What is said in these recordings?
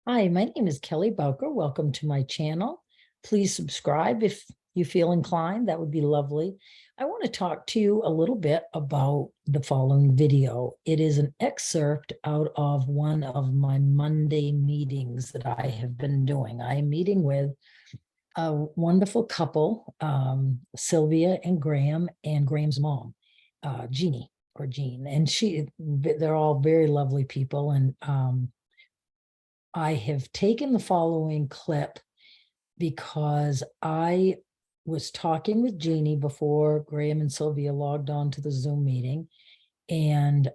Hi, my name is Kelly Bowker. Welcome to my channel. Please subscribe if you feel inclined. That would be lovely. I want to talk to you a little bit about the following video. It is an excerpt out of one of my Monday meetings that I have been doing. I am meeting with a wonderful couple, Sylvia and Graham's mom, Jeannie or Jean, and they're all very lovely people. And I have taken the following clip because I was talking with Jeannie before Graham and Sylvia logged on to the Zoom meeting, and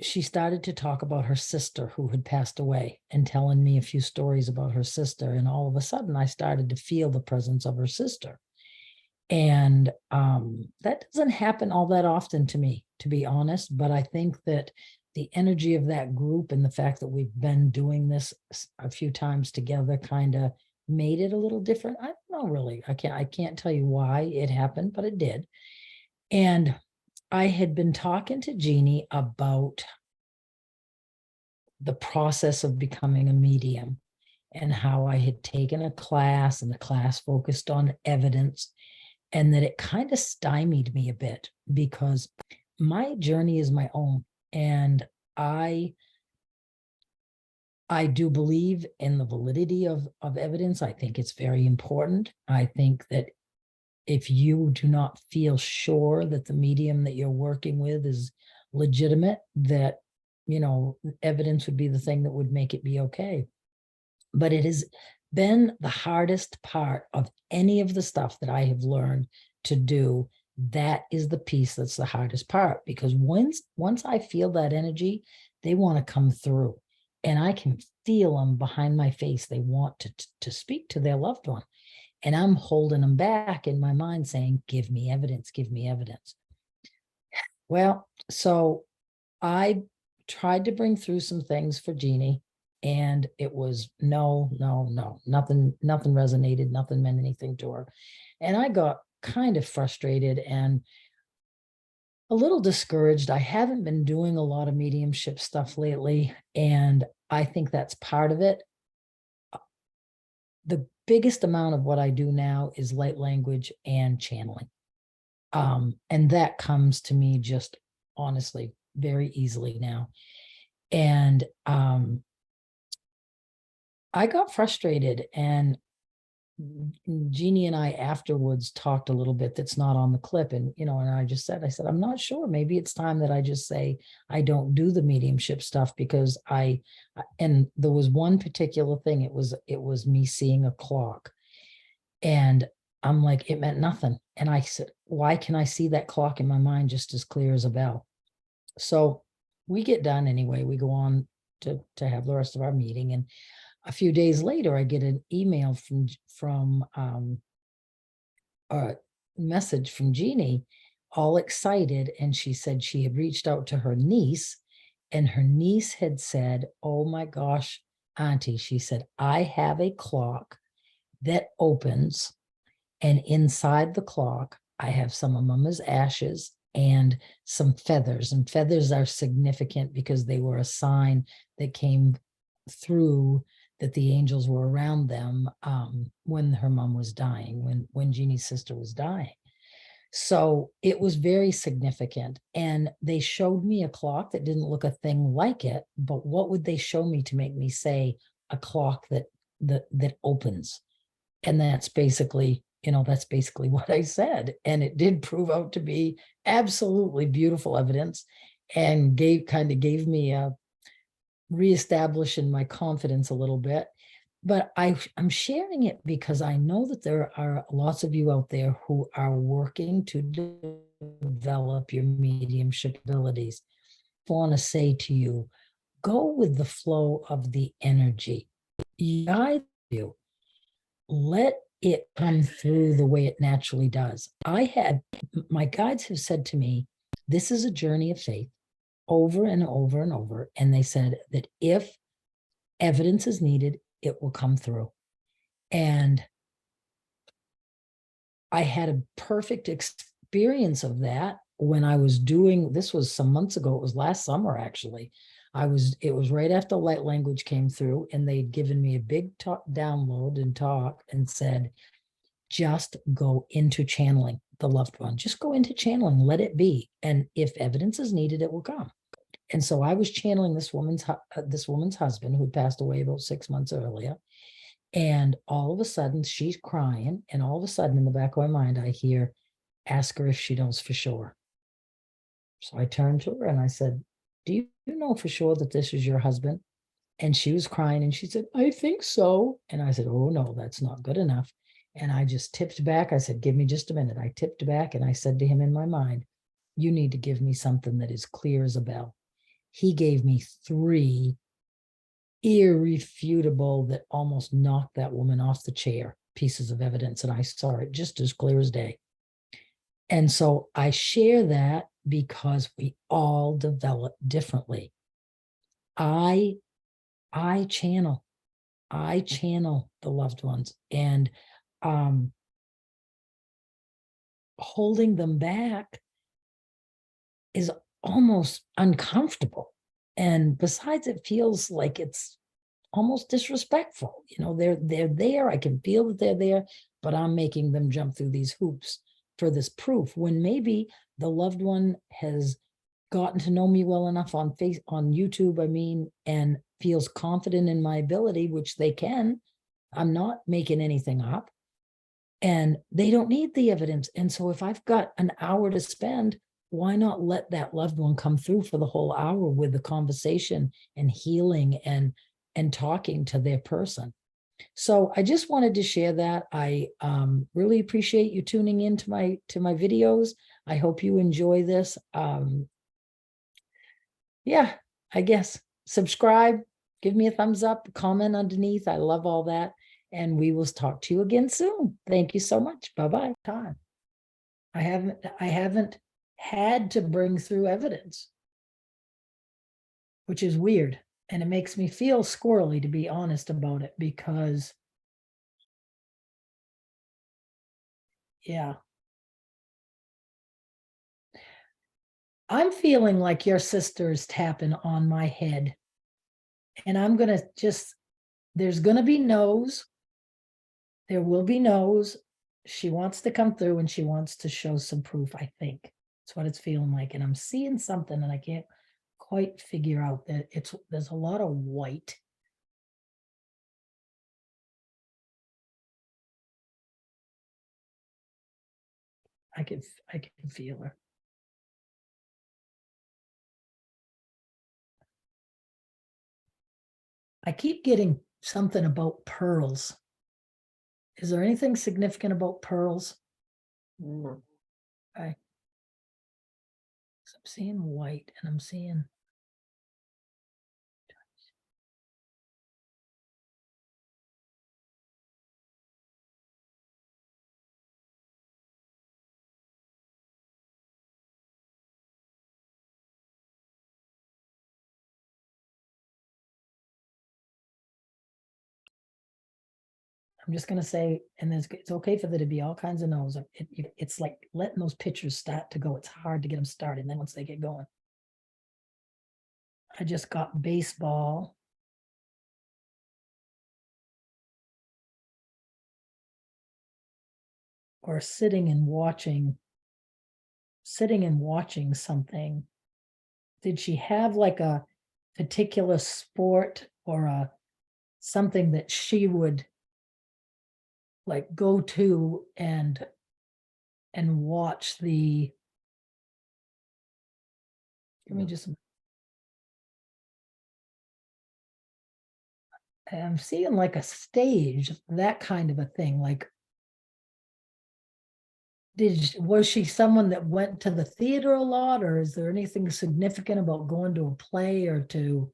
she started to talk about her sister who had passed away and telling me a few stories about her sister. And all of a sudden, I started to feel the presence of her sister. And that doesn't happen all that often to me, to be honest. But I think that the energy of that group and the fact that we've been doing this a few times together kind of made it a little different. I don't know really. I can't tell you why it happened, but it did. And I had been talking to Jeannie about the process of becoming a medium and how I had taken a class and the class focused on evidence, and that it kind of stymied me a bit because my journey is my own. And I do believe in the validity of evidence. I think it's very important. I think that if you do not feel sure that the medium that you're working with is legitimate, that, evidence would be the thing that would make it be okay. But it has been the hardest part of any of the stuff that I have learned to do. That is the piece that's the hardest part, because once I feel that energy, they want to come through, and I can feel them behind my face. They want to speak to their loved one, and I'm holding them back in my mind saying, give me evidence, give me evidence. Well, so I tried to bring through some things for Jeannie, and it was no, no, no, nothing resonated, nothing meant anything to her. And I got kind of frustrated and a little discouraged. I haven't been doing a lot of mediumship stuff lately, and I think that's part of it. The biggest amount of what I do now is light language and channeling. And that comes to me just honestly very easily now. And I got frustrated, and Jeannie and I afterwards talked a little bit that's not on the clip. And, and I said, I'm not sure. Maybe it's time that I just say I don't do the mediumship stuff, because and there was one particular thing. It was me seeing a clock, and I'm like, it meant nothing. And I said, why can I see that clock in my mind just as clear as a bell? So we get done anyway. We go on to have the rest of our meeting, and a few days later, I get an email from a message from Jeannie, all excited, and she said she had reached out to her niece, and her niece had said, "Oh my gosh, Auntie," she said, "I have a clock that opens, and inside the clock, I have some of Mama's ashes and some feathers. And feathers are significant because they were a sign that came through, that the angels were around them when her mom was dying, when Jeannie's sister was dying. So it was very significant. And they showed me a clock that didn't look a thing like it. But what would they show me to make me say a clock that opens? And that's basically what I said. And it did prove out to be absolutely beautiful evidence, and gave me a reestablishing my confidence a little bit. But I'm sharing it because I know that there are lots of you out there who are working to develop your mediumship abilities. I want to say to you, go with the flow of the energy. Guide you. Let it come through the way it naturally does. My guides have said to me, this is a journey of faith, over and over and over. And they said that if evidence is needed, it will come through. And I had a perfect experience of that when I was doing, this was some months ago, it was last summer actually. It was right after light language came through, and they'd given me a big download and talk and said, just go into channeling the loved one. Just go into channeling, let it be. And if evidence is needed, it will come. And so I was channeling this woman's husband, who passed away about 6 months earlier. And all of a sudden she's crying. And all of a sudden in the back of my mind, I hear, ask her if she knows for sure. So I turned to her and I said, do you know for sure that this is your husband? And she was crying and she said, I think so. And I said, oh no, that's not good enough. And I just tipped back. I said, give me just a minute. I tipped back and I said to him in my mind, you need to give me something that is clear as a bell. He gave me 3 irrefutable, that almost knocked that woman off the chair, pieces of evidence. And I saw it just as clear as day. And so I share that because we all develop differently. I channel the loved ones, and holding them back is almost uncomfortable. And besides, it feels like it's almost disrespectful. You know, they're there. I can feel that they're there, but I'm making them jump through these hoops for this proof, when maybe the loved one has gotten to know me well enough on YouTube, and feels confident in my ability, which they can. I'm not making anything up, and they don't need the evidence. And so if I've got an hour to spend, why not let that loved one come through for the whole hour with the conversation and healing and talking to their person? So I just wanted to share that. I really appreciate you tuning in to my videos. I hope you enjoy this. Yeah, I guess subscribe, give me a thumbs up, comment underneath. I love all that. And we will talk to you again soon. Thank you so much. Bye-bye. Time. I haven't had to bring through evidence, which is weird. And it makes me feel squirrely, to be honest about it, because yeah, I'm feeling like your sister's tapping on my head, and I'm going to there's going to be no's. There will be no's. She wants to come through and she wants to show some proof, I think. That's what it's feeling like. And I'm seeing something and I can't quite figure out that there's a lot of white. I can feel her. I keep getting something about pearls. Is there anything significant about pearls? No. I'm seeing white, and I'm seeing. I'm just going to say, and it's okay for there to be all kinds of no's. It's like letting those pictures start to go. It's hard to get them started. And then once they get going, I just got baseball. Or sitting and watching something. Did she have like a particular sport or something that she would like go to and watch the, give me just, I'm seeing like a stage, that kind of a thing. Like, was she someone that went to the theater a lot, or is there anything significant about going to a play or to,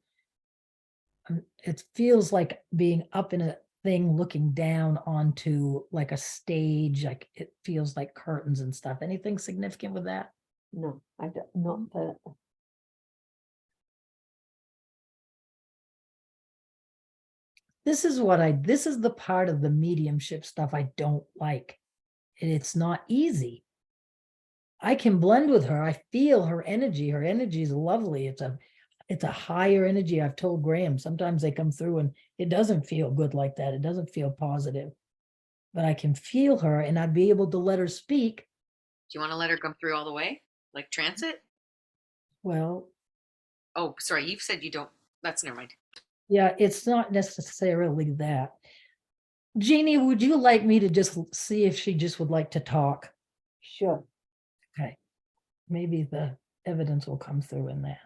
it feels like being up in a thing looking down onto like a stage, like it feels like curtains and stuff. Anything significant with that? No, I don't, not that. This is the part of the mediumship stuff I don't like. And it's not easy. I can blend with her. I feel her energy. Her energy is lovely. It's a it's a higher energy. I've told Graham, sometimes they come through and it doesn't feel good like that. It doesn't feel positive. But I can feel her and I'd be able to let her speak. Do you want to let her come through all the way? Like transit? Well, Oh, sorry, you've said you don't. That's never mind. yeah, it's not necessarily that. Jeannie, would you like me to just see if she just would like to talk? Sure. Okay. Maybe the evidence will come through in that.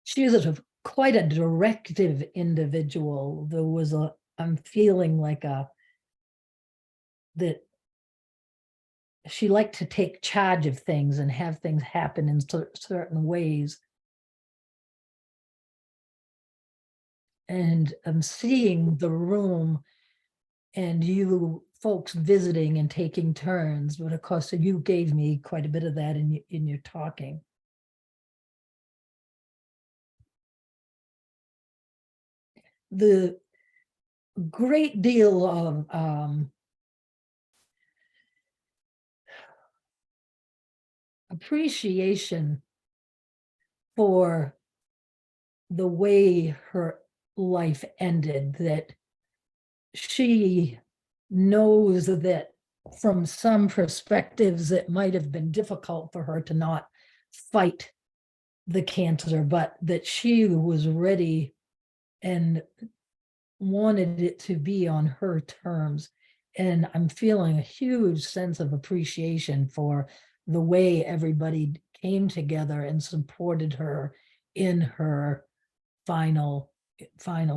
She was quite a directive individual. There was I'm feeling like that she liked to take charge of things and have things happen in certain ways. And I'm seeing the room and you folks visiting and taking turns, but of course you gave me quite a bit of that in your talking. The great deal of appreciation for the way her life ended, that she knows that from some perspectives it might have been difficult for her to not fight the cancer, but that she was ready and wanted it to be on her terms. And I'm feeling a huge sense of appreciation for the way everybody came together and supported her in her final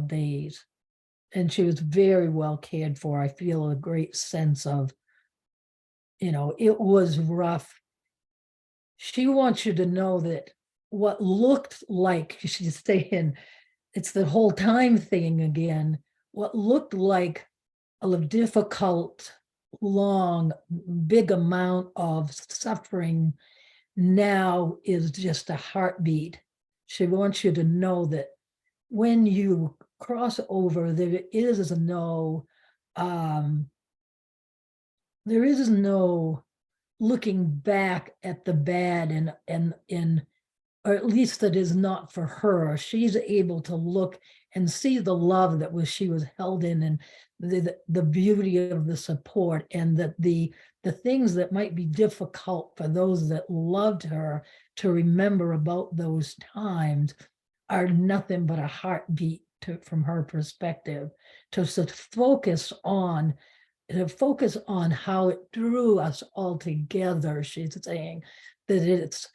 days. And she was very well cared for. I feel a great sense of, it was rough. She wants you to know that what looked like, she's saying, it's the whole time thing again, what looked like a difficult, long, big amount of suffering now is just a heartbeat. She wants you to know that when you cross over, there is no looking back at the bad and or at least that is not for her. She's able to look and see the love that she was held in, and the beauty of the support, and that the things that might be difficult for those that loved her to remember about those times are nothing but a heartbeat from her perspective, to focus on how it drew us all together. She's saying that it's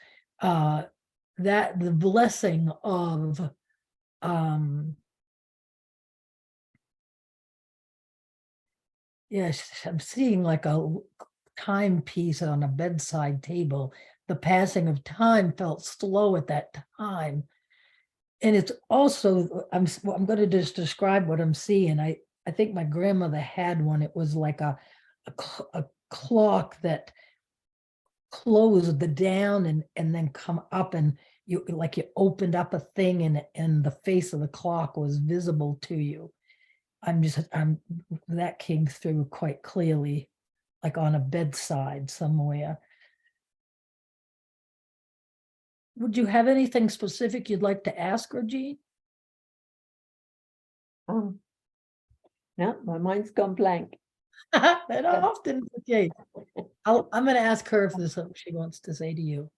that the blessing of yes, I'm seeing like a timepiece on a bedside table. The passing of time felt slow at that time. And it's also, I'm going to just describe what I'm seeing. I think my grandmother had one. It was like a clock that closed the down and then come up, and you opened up a thing and the face of the clock was visible to you. That came through quite clearly, like on a bedside somewhere. Would you have anything specific you'd like to ask her, Jean? No, my mind's gone blank. That often is the case. I'm going to ask her if there's something she wants to say to you.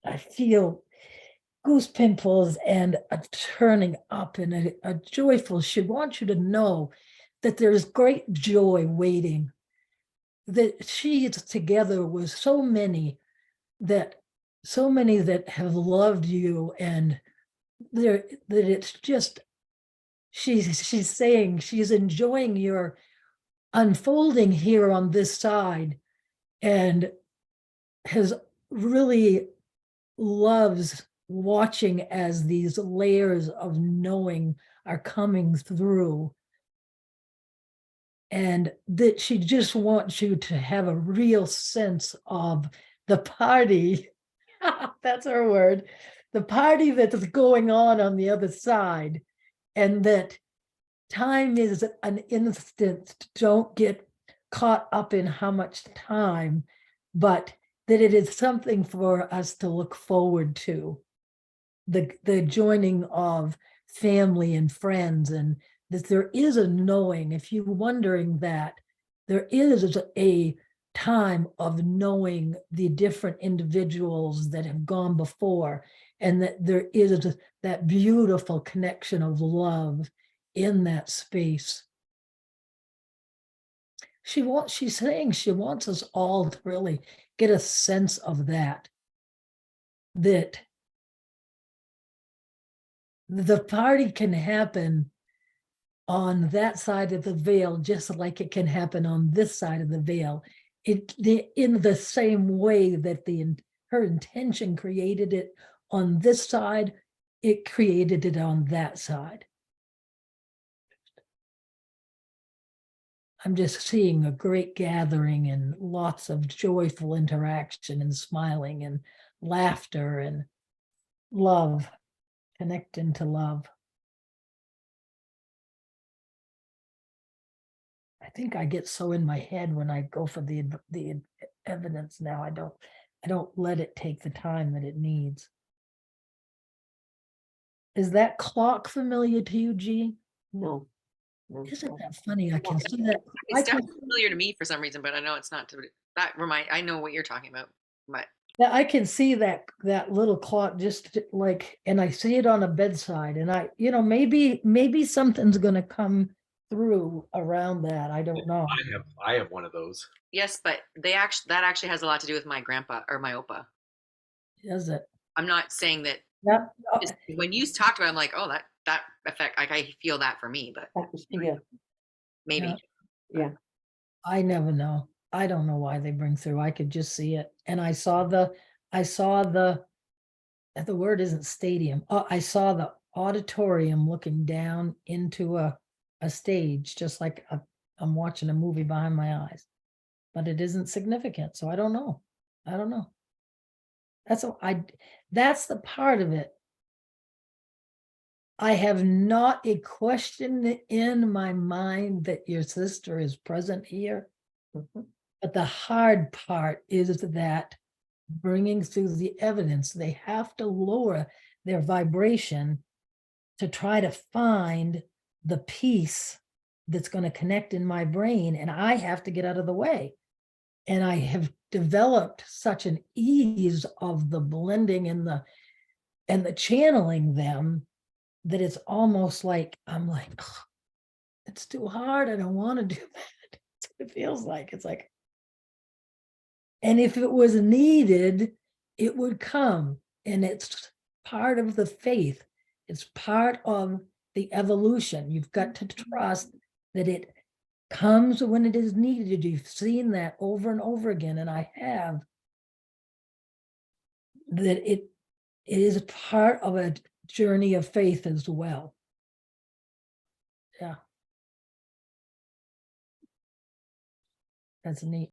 I feel goose pimples and a turning up and a joyful. She wants you to know that there's great joy waiting, that she is together with so many that have loved you, and that it's just, she's saying she's enjoying your unfolding here on this side, and has really loves watching as these layers of knowing are coming through, and that she just wants you to have a real sense of the party. That's her word. the party that's going on the other side, and that time is an instant. Don't get caught up in how much time, but that it is something for us to look forward to. The joining of family and friends, and that there is a knowing, if you're wondering that, there is a time of knowing the different individuals that have gone before, and that there is that beautiful connection of love in that space. She's saying she wants us all to really get a sense of that the party can happen on that side of the veil, just like it can happen on this side of the veil. In the same way that her intention created it on this side, it created it on that side. I'm just seeing a great gathering and lots of joyful interaction and smiling and laughter and love, connecting to love. I think I get so in my head when I go for the evidence now. I don't let it take the time that it needs. Is that clock familiar to you, G? No. No, Isn't no. that funny? I can see that. It's I can, definitely familiar to me for some reason, but I know it's not. I know what you're talking about, but yeah, I can see that little clock just like, and I see it on a bedside, and maybe something's gonna come through around that. I don't know. I have one of those. yes, but that actually has a lot to do with my grandpa or my opa. Is it? I'm not saying that Yep. when you talked about it, I'm like, oh, that effect, like I feel that for me, but That was, yeah, maybe. Yeah. yeah. I never know. I don't know why they bring through. I could just see it. And I saw the word isn't stadium. Oh, I saw the auditorium looking down into a stage, just like I'm watching a movie behind my eyes. But it isn't significant. So I don't know. I don't know. That's the part of it. I have not a question in my mind that your sister is present here. Mhm. But the hard part is that bringing through the evidence, they have to lower their vibration to try to find the piece that's going to connect in my brain, and I have to get out of the way. And I have developed such an ease of the blending and the channeling them that it's almost like I'm like, "Ugh, it's too hard. I don't want to do that." That's what it feels like. It's like, and if it was needed, it would come. And it's part of the faith. It's part of the evolution. You've got to trust that it comes when it is needed. You've seen that over and over again, and I have. That it is part of a journey of faith as well. Yeah. That's neat.